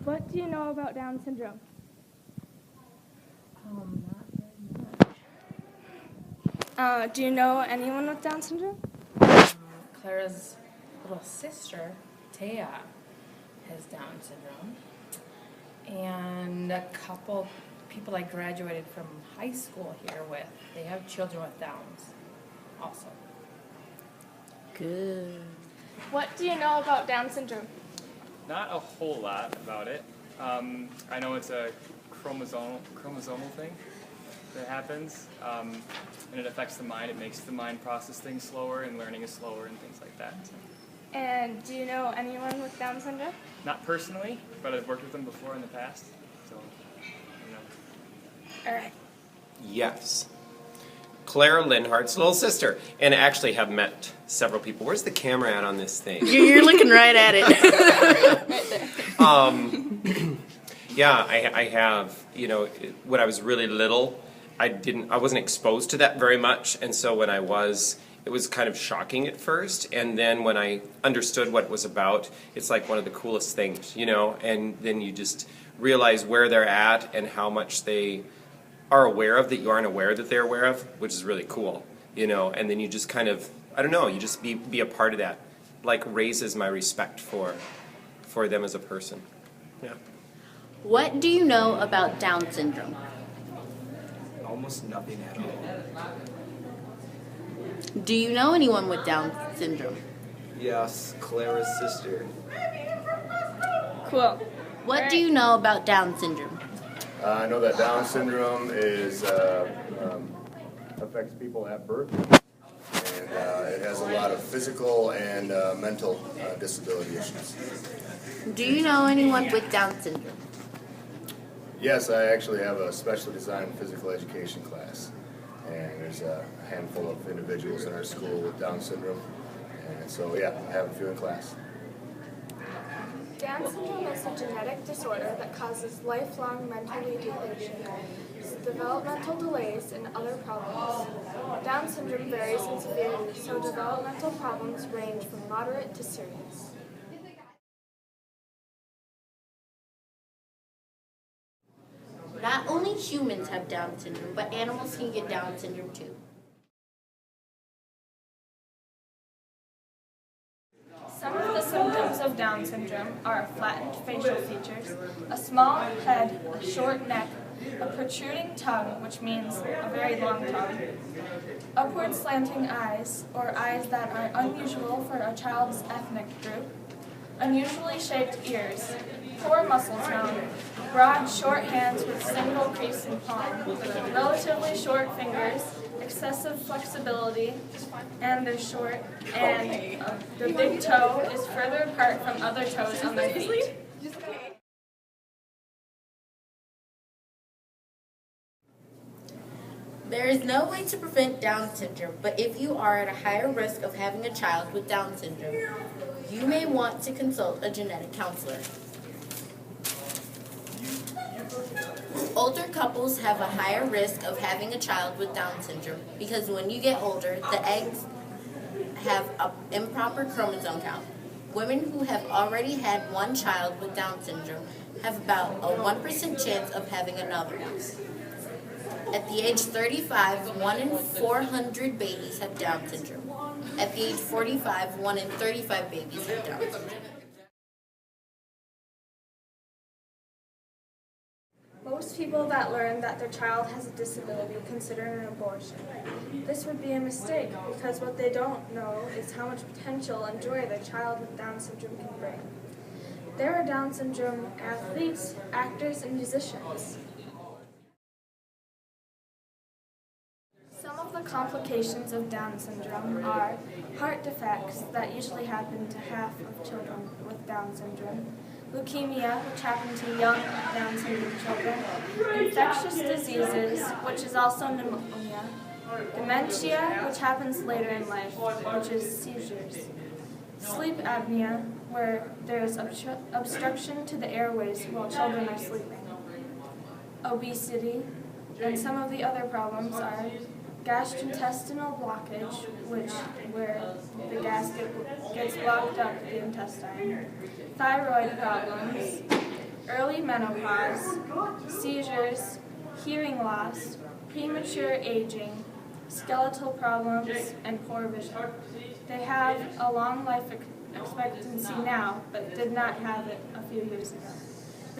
What do you know about Down syndrome? Not very much. Do you know anyone with Down syndrome? Clara's little sister, Taya, has Down syndrome. And a couple people I graduated from high school here with, they have children with Downs also. Good. What do you know about Down syndrome? Not a whole lot about it. I know it's a chromosomal thing that happens, and it affects the mind. It makes the mind process things slower, and learning is slower, and things like that. And do you know anyone with Down syndrome? Not personally, but I've worked with them before in the past, so you know. All right. Yes. Clara Linhart's little sister, and I actually have met several people. Where's the camera at on this thing? You're looking right at it. Yeah, I have. You know, when I was really little, I wasn't exposed to that very much, and so when I was, it was kind of shocking at first, and then when I understood what it was about, it's like one of the coolest things, you know, and then you just realize where they're at and how much they are aware of that you aren't aware that they're aware of, which is really cool, you know, and then you just kind of, I don't know, you just be a part of that, like raises my respect for them as a person. Yeah. What do you know about Down syndrome? Almost nothing at all. Do you know anyone with Down syndrome? Yes, Clara's sister. Cool. What do you know about Down syndrome? I know that Down syndrome is affects people at birth, and it has a lot of physical and mental disability issues. Do you know anyone with Down syndrome? Yes, I actually have a specially designed physical education class, and there's a handful of individuals in our school with Down syndrome, and so yeah, I have a few in class. Down syndrome is a genetic disorder that causes lifelong mental retardation, developmental delays, and other problems. Down syndrome varies in severity, so developmental problems range from moderate to serious. Not only humans have Down syndrome, but animals can get Down syndrome too. Some of the symptoms of Down syndrome are flattened facial features, a small head, a short neck, a protruding tongue, which means a very long tongue, upward slanting eyes, or eyes that are unusual for a child's ethnic group, unusually shaped ears, poor muscle tone, broad, short hands with single crease in palm, relatively short fingers, excessive flexibility, and they're short, and the big toe is further apart from other toes on their feet. There is no way to prevent Down syndrome, but if you are at a higher risk of having a child with Down syndrome, you may want to consult a genetic counselor. Older couples have a higher risk of having a child with Down syndrome because when you get older, the eggs have an improper chromosome count. Women who have already had one child with Down syndrome have about a 1% chance of having another one. At the age 35, 1 in 400 babies have Down syndrome. At the age 45, 1 in 35 babies have Down syndrome. Most people that learn that their child has a disability consider an abortion. This would be a mistake because what they don't know is how much potential and joy their child with Down syndrome can bring. There are Down syndrome athletes, actors, and musicians. Some of the complications of Down syndrome are heart defects that usually happen to half of children with Down syndrome, leukemia, which happens to young Down syndrome children, infectious diseases, which is also pneumonia, dementia, which happens later in life, which is seizures, sleep apnea, where there is obstruction to the airways while children are sleeping, obesity, and some of the other problems are gastrointestinal blockage, where the gas gets blocked up the intestine, thyroid problems, early menopause, seizures, hearing loss, premature aging, skeletal problems, and poor vision. They have a long life expectancy now, but did not have it a few years ago.